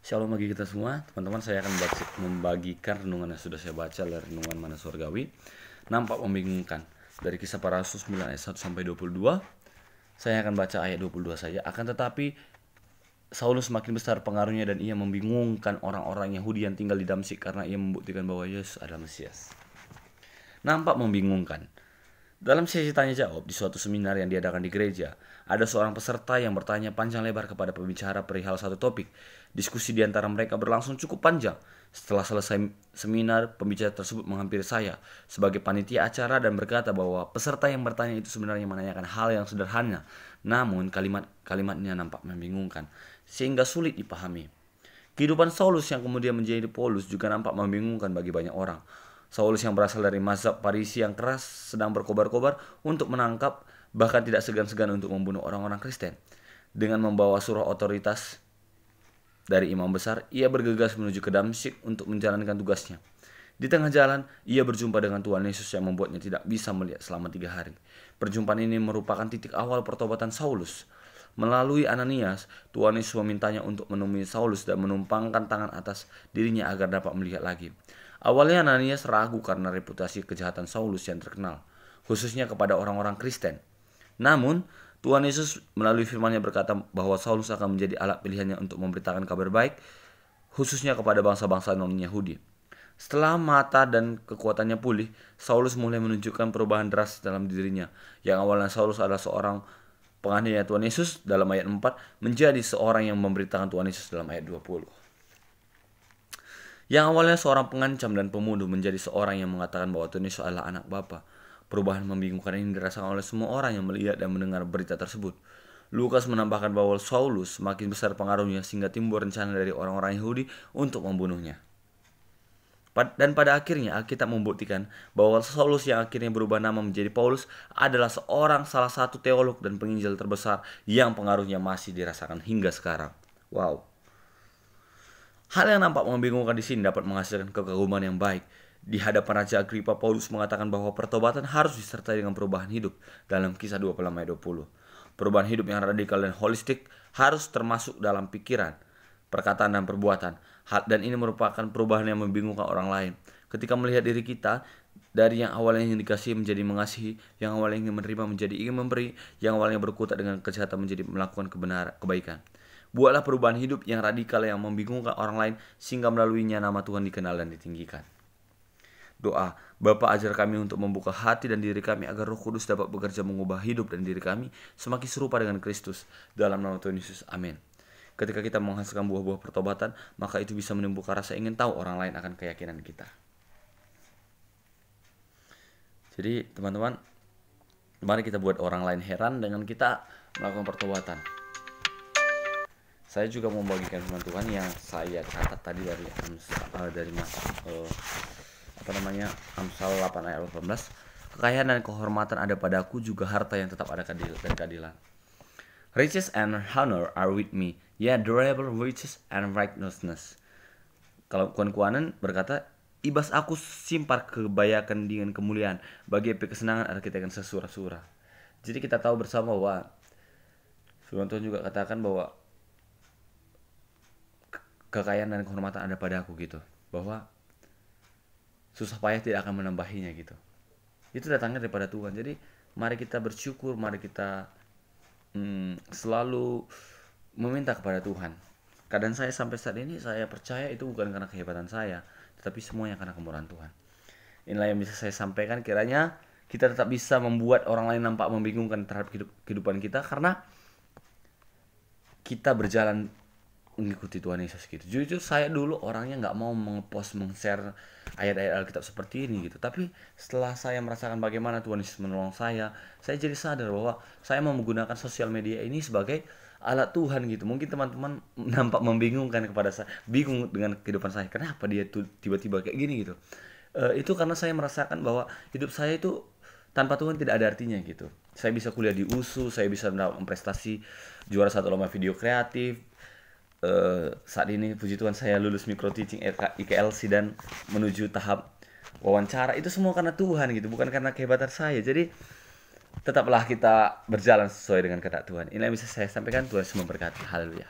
Shalom bagi kita semua. Teman-teman, saya akan membagikan renungan yang sudah saya baca dari renungan Mana Surgawi. Nampak membingungkan. Dari Kisah Para Rasul 9 ayat 1 sampai 22. Saya akan baca ayat 22 saja. Akan tetapi Saulus semakin besar pengaruhnya dan ia membingungkan orang-orang Yahudi yang tinggal di Damsyik karena ia membuktikan bahwa Yesus adalah Mesias. Nampak membingungkan. Dalam sesi tanya jawab di suatu seminar yang diadakan di gereja, ada seorang peserta yang bertanya panjang lebar kepada pembicara perihal satu topik. Diskusi di antara mereka berlangsung cukup panjang. Setelah selesai seminar, pembicara tersebut menghampiri saya sebagai panitia acara dan berkata bahwa peserta yang bertanya itu sebenarnya menanyakan hal yang sederhana, namun kalimat-kalimatnya nampak membingungkan sehingga sulit dipahami. Kehidupan Saulus yang kemudian menjadi Paulus juga nampak membingungkan bagi banyak orang. Saulus yang berasal dari mazhab Farisi yang keras sedang berkobar-kobar untuk menangkap, bahkan tidak segan-segan untuk membunuh orang-orang Kristen. Dengan membawa surah otoritas dari imam besar, ia bergegas menuju ke Damsyik untuk menjalankan tugasnya. Di tengah jalan, ia berjumpa dengan Tuhan Yesus yang membuatnya tidak bisa melihat selama 3 hari. Perjumpaan ini merupakan titik awal pertobatan Saulus. Melalui Ananias, Tuhan Yesus memintanya untuk menemui Saulus dan menumpangkan tangan atas dirinya agar dapat melihat lagi. Awalnya Ananias ragu karena reputasi kejahatan Saulus yang terkenal, khususnya kepada orang-orang Kristen. Namun, Tuhan Yesus melalui firman-Nya berkata bahwa Saulus akan menjadi alat pilihannya untuk memberitakan kabar baik, khususnya kepada bangsa-bangsa non-Yahudi. Setelah mata dan kekuatannya pulih, Saulus mulai menunjukkan perubahan drastis dalam dirinya. Yang awalnya Saulus adalah seorang penganiaya Tuhan Yesus dalam ayat 4, menjadi seorang yang memberitakan Tuhan Yesus dalam ayat 20. Yang awalnya seorang pengancam dan pembunuh menjadi seorang yang mengatakan bahwa Tuhan Yesus adalah anak Bapa. Perubahan membingungkan ini dirasakan oleh semua orang yang melihat dan mendengar berita tersebut. Lukas menambahkan bahwa Saulus semakin besar pengaruhnya sehingga timbul rencana dari orang-orang Yahudi untuk membunuhnya. Dan pada akhirnya Alkitab membuktikan bahwa Saulus yang akhirnya berubah nama menjadi Paulus adalah salah satu teolog dan penginjil terbesar yang pengaruhnya masih dirasakan hingga sekarang. Wow. Hal yang nampak membingungkan di sini dapat menghasilkan kekaguman yang baik. Di hadapan Raja Agripa, Paulus mengatakan bahwa pertobatan harus disertai dengan perubahan hidup dalam Kisah 26 ayat 20. Perubahan hidup yang radikal dan holistik harus termasuk dalam pikiran, perkataan dan perbuatan. Dan ini merupakan perubahan yang membingungkan orang lain. Ketika melihat diri kita, dari yang awalnya ingin dikasihi menjadi mengasihi, yang awalnya ingin menerima menjadi ingin memberi, yang awalnya berkutat dengan kejahatan menjadi melakukan kebaikan. Buatlah perubahan hidup yang radikal yang membingungkan orang lain sehingga melaluinya nama Tuhan dikenal dan ditinggikan. Doa, Bapa ajar kami untuk membuka hati dan diri kami agar Roh Kudus dapat bekerja mengubah hidup dan diri kami semakin serupa dengan Kristus. Dalam nama Tuhan Yesus, amin. Ketika kita menghasilkan buah-buah pertobatan, maka itu bisa menimbulkan rasa ingin tahu orang lain akan keyakinan kita. Jadi teman-teman, mari kita buat orang lain heran dengan kita melakukan pertobatan. Saya juga mau membagikan firman Tuhan yang saya catat tadi dari Amsal 8 ayat 18. Kekayaan dan kehormatan ada padaku, juga harta yang tetap ada dan keadilan. Riches and honor are with me, durable riches and righteousness. Kalau Kuan-Kuanan berkata, ibas aku simpar kebayakan dengan kemuliaan, bagi kesenangan ada kita akan sesura-sura. Jadi kita tahu bersama bahwa firman Tuhan juga katakan bahwa kekayaan dan kehormatan ada pada aku gitu, bahwa susah payah tidak akan menambahinya gitu. Itu datangnya daripada Tuhan. Jadi mari kita bersyukur, mari kita selalu meminta kepada Tuhan. Keadaan saya sampai saat ini, saya percaya itu bukan karena kehebatan saya, tetapi semuanya karena kemurahan Tuhan. Inilah yang bisa saya sampaikan. Kiranya kita tetap bisa membuat orang lain nampak membingungkan terhadap kehidupan kita, karena kita berjalan mengikuti Tuhan Yesus gitu. Jujur saya dulu orangnya nggak mau meng-share ayat-ayat Alkitab seperti ini gitu. Tapi setelah saya merasakan bagaimana Tuhan Yesus menolong saya jadi sadar bahwa saya mau menggunakan sosial media ini sebagai alat Tuhan gitu. Mungkin teman-teman nampak membingungkan kepada saya, bingung dengan kehidupan saya. Kenapa dia tuh tiba-tiba kayak gini gitu? Itu karena saya merasakan bahwa hidup saya itu tanpa Tuhan tidak ada artinya gitu. Saya bisa kuliah di USU, saya bisa mendapatkan prestasi juara 1 lomba video kreatif. Saat ini puji Tuhan saya lulus micro teaching IKLC dan menuju tahap wawancara. Itu semua karena Tuhan gitu, bukan karena kehebatan saya. Jadi tetaplah kita berjalan sesuai dengan kehendak Tuhan. Ini yang bisa saya sampaikan. Tuhan Yesus memberkati. Haleluya.